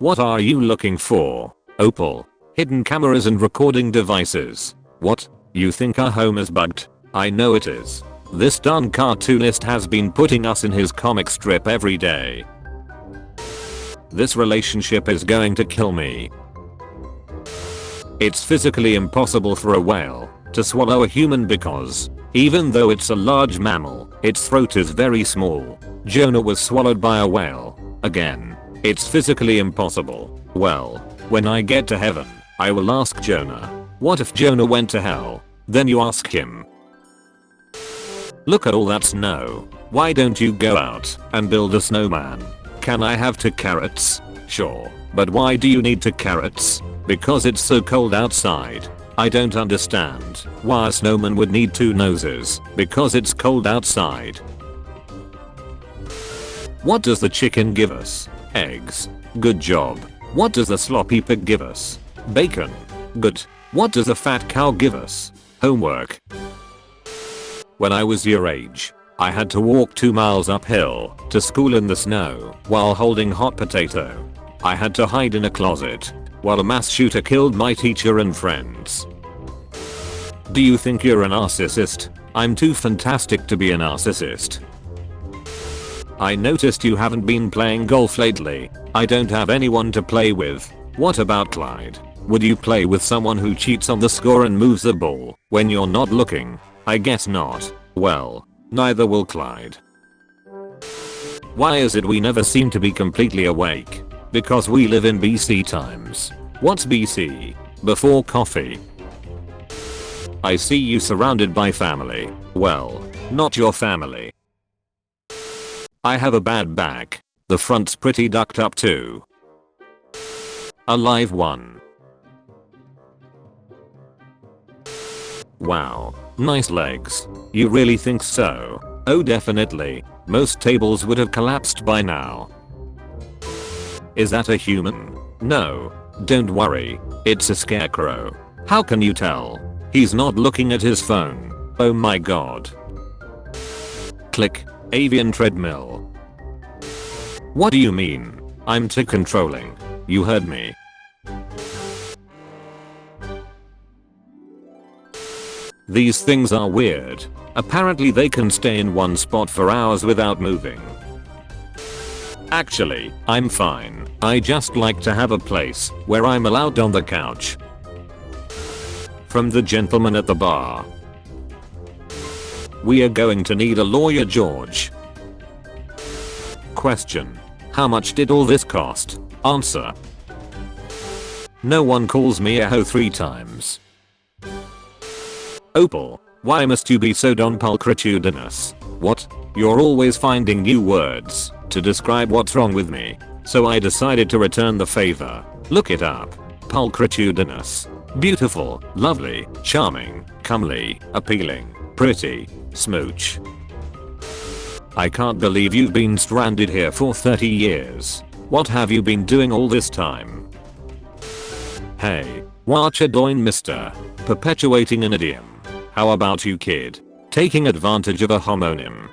What are you looking for? Opal. Hidden cameras and recording devices. What? You think our home is bugged? I know it is. This darn cartoonist has been putting us in his comic strip every day. This relationship is going to kill me. It's physically impossible for a whale to swallow a human because, even though it's a large mammal, its throat is very small. Jonah was swallowed by a whale. Again, it's physically impossible. Well, when I get to heaven, I will ask Jonah. What if Jonah went to hell? Then you ask him. Look at all that snow. Why don't you go out and build a snowman? Can I have 2 carrots? Sure. But why do you need 2 carrots? Because it's so cold outside. I don't understand why a snowman would need 2 noses. Because it's cold outside. What does the chicken give us? Eggs. Good job. What does the sloppy pig give us? Bacon. Good. What does the fat cow give us? Homework. When I was your age, I had to walk 2 miles uphill to school in the snow while holding hot potato. I had to hide in a closet while a mass shooter killed my teacher and friends. Do you think you're a narcissist? I'm too fantastic to be a narcissist. I noticed you haven't been playing golf lately. I don't have anyone to play with. What about Clyde? Would you play with someone who cheats on the score and moves the ball when you're not looking? I guess not. Well, neither will Clyde. Why is it we never seem to be completely awake? Because we live in BC times. What's BC? Before coffee. I see you surrounded by family. Well, not your family. I have a bad back. The front's pretty ducked up too. A live one. Wow, nice legs. You really think so? Oh definitely. Most tables would have collapsed by now. Is that a human? No. Don't worry. It's a scarecrow. How can you tell? He's not looking at his phone. Oh my god. Click. Avian treadmill. What do you mean? I'm too controlling. You heard me. These things are weird. Apparently they can stay in one spot for hours without moving. Actually, I'm fine. I just like to have a place where I'm allowed on the couch. From the gentleman at the bar. We are going to need a lawyer, George. Question. How much did all this cost? Answer. No one calls me a hoe 3 times. Opal. Why must you be so don pulchritudinous? What? You're always finding new words to describe what's wrong with me. So I decided to return the favor. Look it up. Pulchritudinous. Beautiful, lovely, charming, comely, appealing, pretty, smooch. I can't believe you've been stranded here for 30 years. What have you been doing all this time? Hey, watch a doin' mister. Perpetuating an idiom. How about you, kid? Taking advantage of a homonym.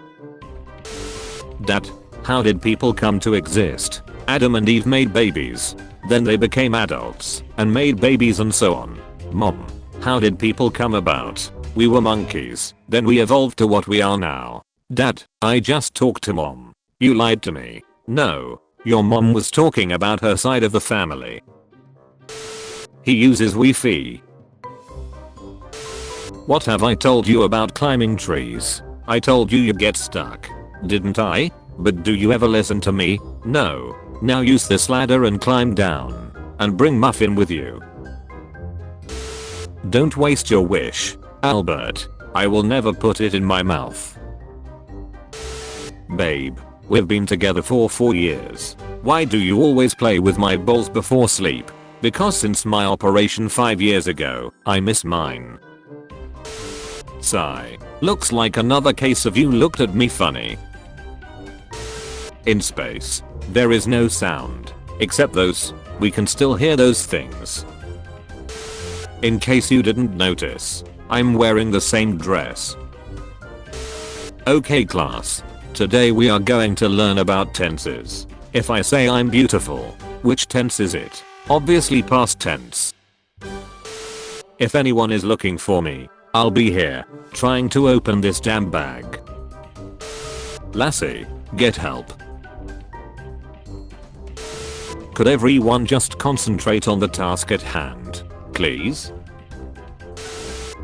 Dat. How did people come to exist? Adam and Eve made babies. Then they became adults and made babies and so on. Mom. How did people come about? We were monkeys. Then we evolved to what we are now. Dad, I just talked to mom. You lied to me. No. Your mom was talking about her side of the family. He uses Wi-Fi. What have I told you about climbing trees? I told you you'd get stuck. Didn't I? But do you ever listen to me? No. Now use this ladder and climb down. And bring Muffin with you. Don't waste your wish, Albert. I will never put it in my mouth. Babe, we've been together for 4 years. Why do you always play with my balls before sleep? Because since my operation 5 years ago, I miss mine. Sigh. Looks like another case of you looked at me funny. In space, there is no sound. Except those. We can still hear those things. In case you didn't notice, I'm wearing the same dress. Okay class. Today we are going to learn about tenses. If I say I'm beautiful, Which tense is it? Obviously past tense. If anyone is looking for me, I'll be here, trying to open this damn bag. Lassie, get help. Could everyone just concentrate on the task at hand, please?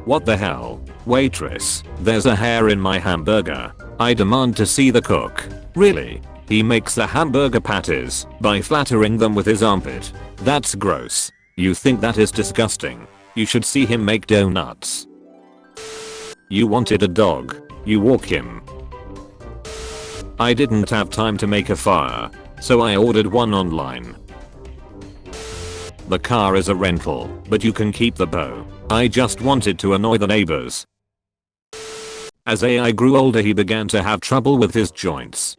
What the hell? Waitress, there's a hair in my hamburger. I demand to see the cook. Really? He makes the hamburger patties by flattering them with his armpit. That's gross. You think that is disgusting? You should see him make donuts. You wanted a dog. You walk him. I didn't have time to make a fire, so I ordered one online. The car is a rental, but you can keep the bow. I just wanted to annoy the neighbors. As AI grew older, he began to have trouble with his joints.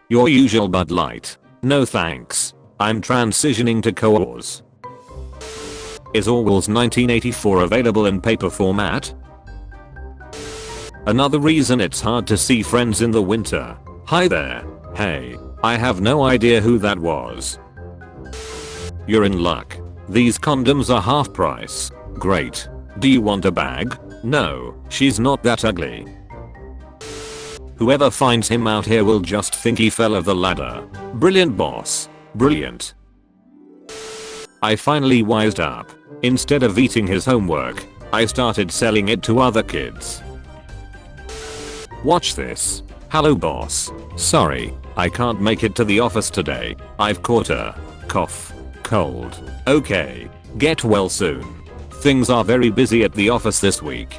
Your usual Bud Light. No thanks. I'm transitioning to Coors. Is Orwell's 1984 available in paper format? Another reason it's hard to see friends in the winter. Hi there. Hey, I have no idea who that was. You're in luck. These condoms are half price. Great. Do you want a bag? No, she's not that ugly. Whoever finds him out here will just think he fell off the ladder. Brilliant, boss. Brilliant. I finally wised up. Instead of eating his homework, I started selling it to other kids. Watch this. Hello, boss. Sorry, I can't make it to the office today. I've caught a cough. Cold. Okay. Get well soon. Things are very busy at the office this week.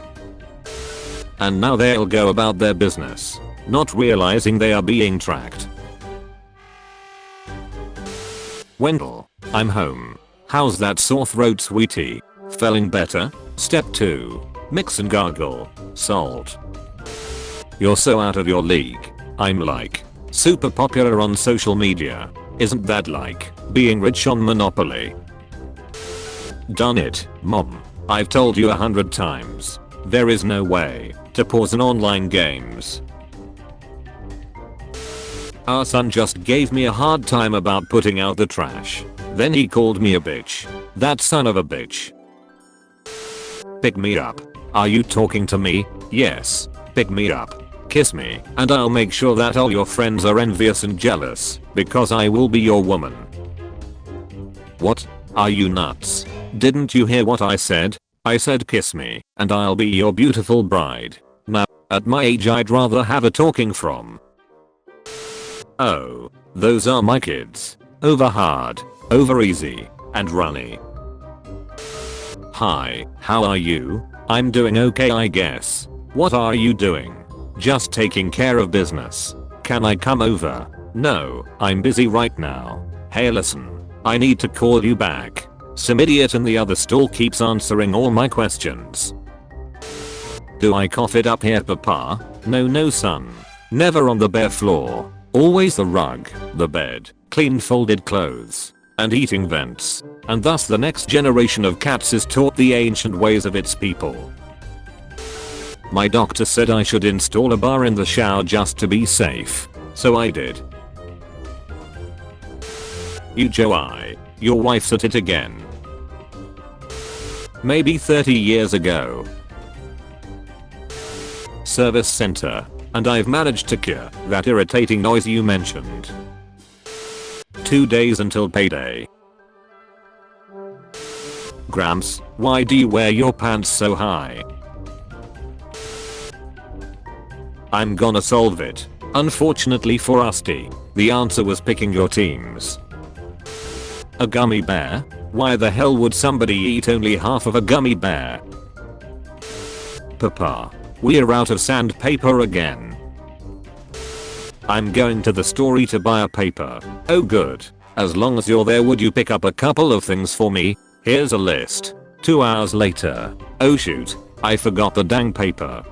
And now they'll go about their business, not realizing they are being tracked. Wendell, I'm home. How's that sore throat, sweetie? Feeling better? Step 2. Mix and gargle. Salt. You're so out of your league. I'm like super popular on social media. Isn't that like being rich on Monopoly? Done it, Mom. I've told you 100 times. There is no way to pause an online games. Our son just gave me a hard time about putting out the trash. Then he called me a bitch. That son of a bitch. Pick me up. Are you talking to me? Yes. Pick me up. Kiss me, and I'll make sure that all your friends are envious and jealous, because I will be your woman. What? Are you nuts? Didn't you hear what I said? I said kiss me, and I'll be your beautiful bride. Now, at my age I'd rather have a talking from. Oh, those are my kids. Over hard, over easy, and runny. Hi, how are you? I'm doing okay, I guess. What are you doing? Just taking care of business. Can I come over? No, I'm busy right now. Hey, listen, I need to call you back. Some idiot in the other stall keeps answering all my questions. Do I cough it up here, Papa? No son. Never on the bare floor. Always the rug, the bed, clean folded clothes, and eating vents. And thus the next generation of cats is taught the ancient ways of its people. My doctor said I should install a bar in the shower just to be safe. So I did. You Joey, your wife's at it again. Maybe 30 years ago. Service center, and I've managed to cure that irritating noise you mentioned. 2 days until payday. Gramps, why do you wear your pants so high? I'm gonna solve it. Unfortunately for Rusty, the answer was picking your teams. A gummy bear? Why the hell would somebody eat only half of a gummy bear? Papa, we're out of sandpaper again. I'm going to the store to buy a paper. Oh good. As long as you're there, would you pick up a couple of things for me? Here's a list. 2 hours later. Oh shoot, I forgot the dang paper.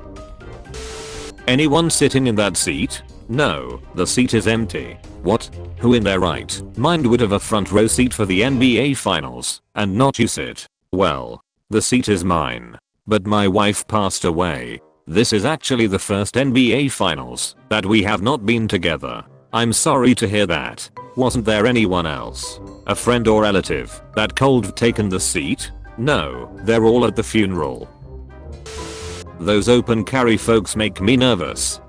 Anyone sitting in that seat? No, the seat is empty. What? Who in their right mind would have a front row seat for the NBA finals and not use it? Well, the seat is mine. But my wife passed away. This is actually the first NBA finals that we have not been together. I'm sorry to hear that. Wasn't there anyone else? A friend or relative that could've taken the seat? No, they're all at the funeral. Those open carry folks make me nervous.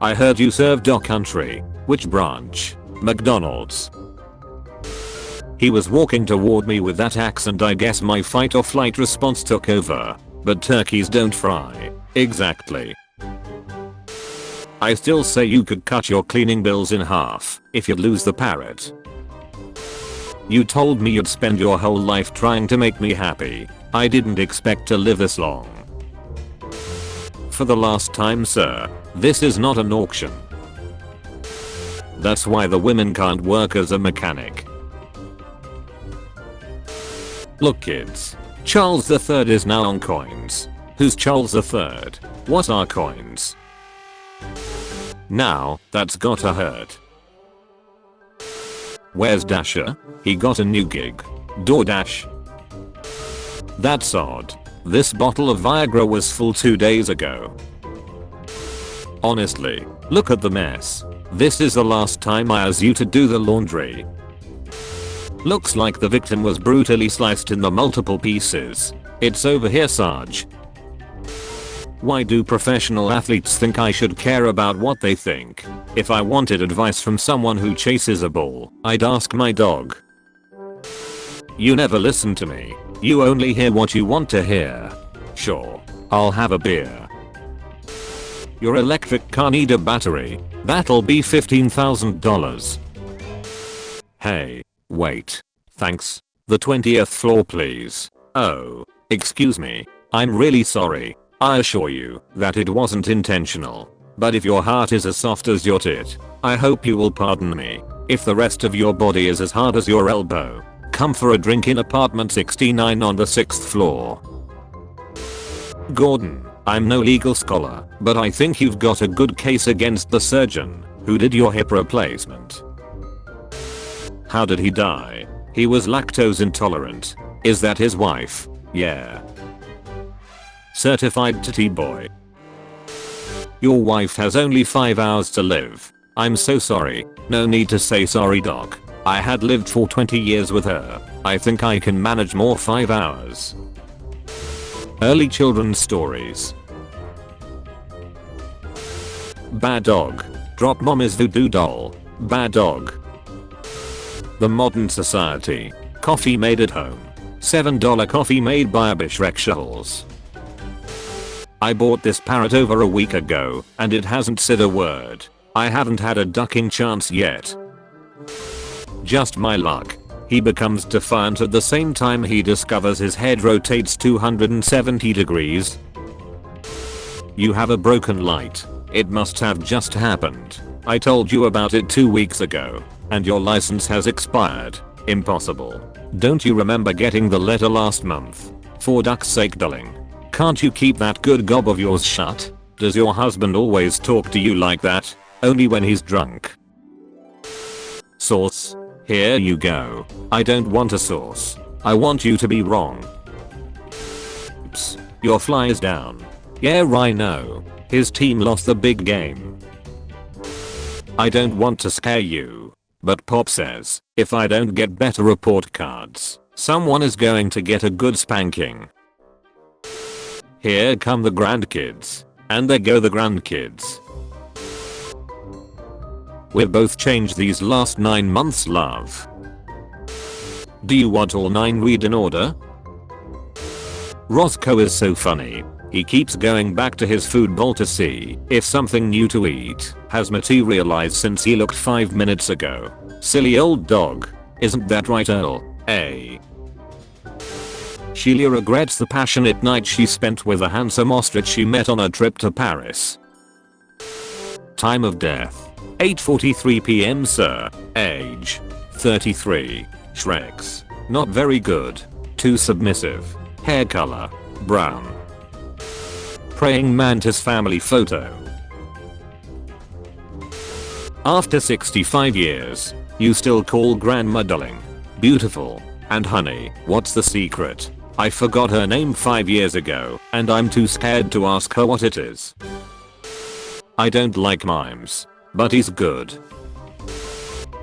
I heard you serve Dog Country. Which branch? McDonald's. He was walking toward me with that accent. I guess my fight or flight response took over. But turkeys don't fry. Exactly. I still say you could cut your cleaning bills in half if you'd lose the parrot. You told me you'd spend your whole life trying to make me happy. I didn't expect to live this long. For the last time, sir, this is not an auction. That's why the women can't work as a mechanic. Look kids, Charles III is now on coins. Who's Charles III? What are coins? Now, that's gotta hurt. Where's Dasher? He got a new gig. DoorDash. That's odd. This bottle of Viagra was full 2 days ago. Honestly, look at the mess. This is the last time I asked you to do the laundry. Looks like the victim was brutally sliced in the multiple pieces. It's over here, Sarge. Why do professional athletes think I should care about what they think? If I wanted advice from someone who chases a ball, I'd ask my dog. You never listen to me. You only hear what you want to hear. Sure, I'll have a beer. Your electric car need a battery. That'll be $15,000. Hey, wait. Thanks. The 20th floor please. Oh, excuse me. I'm really sorry. I assure you that it wasn't intentional. But if your heart is as soft as your tit, I hope you will pardon me. If the rest of your body is as hard as your elbow, come for a drink in apartment 69 on the 6th floor. Gordon, I'm no legal scholar, but I think you've got a good case against the surgeon who did your hip replacement. How did he die? He was lactose intolerant. Is that his wife? Yeah. Certified titty boy. Your wife has only 5 hours to live. I'm so sorry. No need to say sorry, doc. I had lived for 20 years with her. I think I can manage more 5 hours. Early children's stories. Bad dog. Drop mommy's voodoo doll. Bad dog. The modern society. Coffee made at home. $7 coffee made by Abishrekshals. I bought this parrot over a week ago and it hasn't said a word. I haven't had a ducking chance yet. Just my luck. He becomes defiant at the same time he discovers his head rotates 270 degrees. You have a broken light. It must have just happened. I told you about it 2 weeks ago. And your license has expired. Impossible. Don't you remember getting the letter last month? For duck's sake, darling. Can't you keep that good gob of yours shut? Does your husband always talk to you like that? Only when he's drunk. Sauce. Here you go. I don't want a sauce. I want you to be wrong. Oops. Your fly is down. Yeah, I know. His team lost the big game. I don't want to scare you. But Pop says, if I don't get better report cards, someone is going to get a good spanking. Here come the grandkids. And there go the grandkids. We've both changed these last 9 months, love. Do you want all 9 read in order? Roscoe is so funny. He keeps going back to his food bowl to see if something new to eat has materialized since he looked 5 minutes ago. Silly old dog. Isn't that right, Earl? A. Sheila regrets the passionate night she spent with a handsome ostrich she met on a trip to Paris. Time of death. 8:43 PM, sir. Age. 33. Shreks. Not very good. Too submissive. Hair color. Brown. Praying mantis family photo. After 65 years, you still call grandma darling. Beautiful. And honey, what's the secret? I forgot her name 5 years ago, and I'm too scared to ask her what it is. I don't like mimes, but he's good.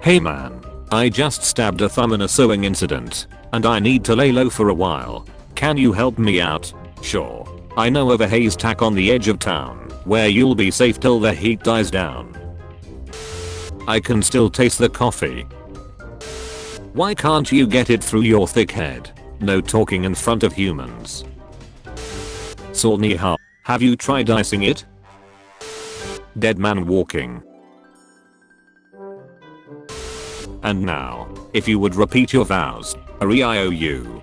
Hey man, I just stabbed a thumb in a sewing incident, and I need to lay low for a while. Can you help me out? Sure. I know of a haystack on the edge of town, where you'll be safe till the heat dies down. I can still taste the coffee. Why can't you get it through your thick head? No talking in front of humans. Solniha, have you tried icing it? Dead man walking. And now, if you would repeat your vows, Ariou.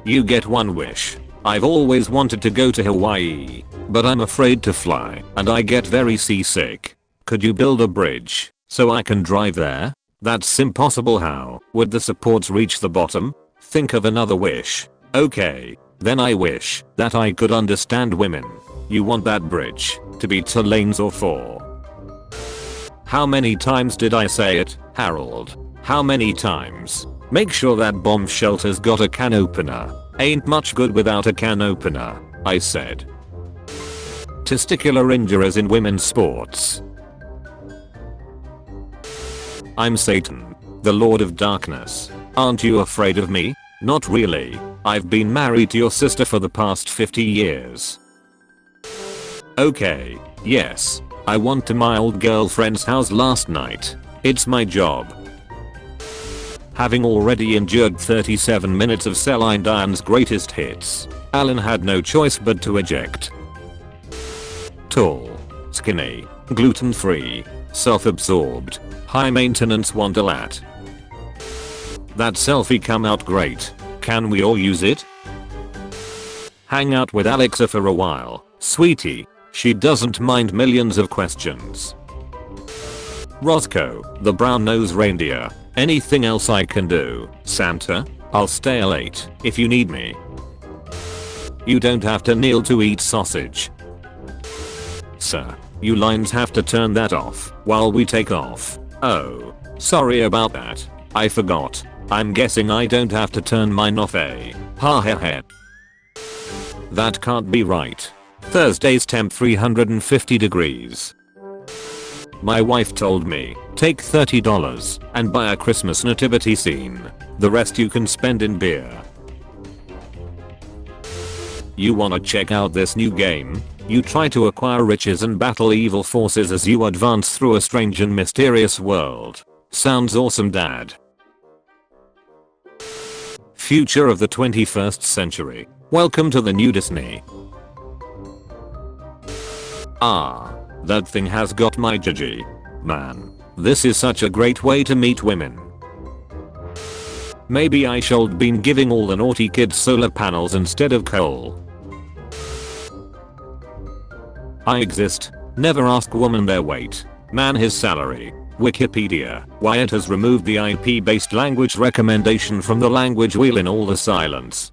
You get one wish. I've always wanted to go to Hawaii, but I'm afraid to fly, and I get very seasick. Could you build a bridge, so I can drive there? That's impossible. How would the supports reach the bottom? Think of another wish. Okay, then I wish that I could understand women. You want that bridge to be 2 lanes or 4? How many times did I say it, Harold? How many times? Make sure that bomb shelter's got a can opener. Ain't much good without a can opener, I said. Testicular injuries in women's sports. I'm Satan, the Lord of Darkness. Aren't you afraid of me? Not really. I've been married to your sister for the past 50 years. Okay, yes. I went to my old girlfriend's house last night. It's my job. Having already endured 37 minutes of Celine Dion's greatest hits, Alan had no choice but to eject. Tall, skinny, gluten-free, self-absorbed, high-maintenance Wonderlat. That selfie come out great. Can we all use it? Hang out with Alexa for a while, sweetie. She doesn't mind millions of questions. Roscoe, the brown-nosed reindeer. Anything else I can do, Santa? I'll stay late if you need me. You don't have to kneel to eat sausage. Sir, you lines have to turn that off while we take off. Oh, sorry about that. I forgot. I'm guessing I don't have to turn mine off, eh? Ha ha ha. That can't be right. Thursday's temp 350 degrees. My wife told me, take $30 and buy a Christmas nativity scene. The rest you can spend in beer. You wanna check out this new game? You try to acquire riches and battle evil forces as you advance through a strange and mysterious world. Sounds awesome, Dad. Future of the 21st century. Welcome to the new Disney. Ah. That thing has got my judgy. Man, this is such a great way to meet women. Maybe I should been giving all the naughty kids solar panels instead of coal. I exist. Never ask woman their weight. Man his salary. Wikipedia. Why it has removed the IP-based language recommendation from the language wheel in all the silence.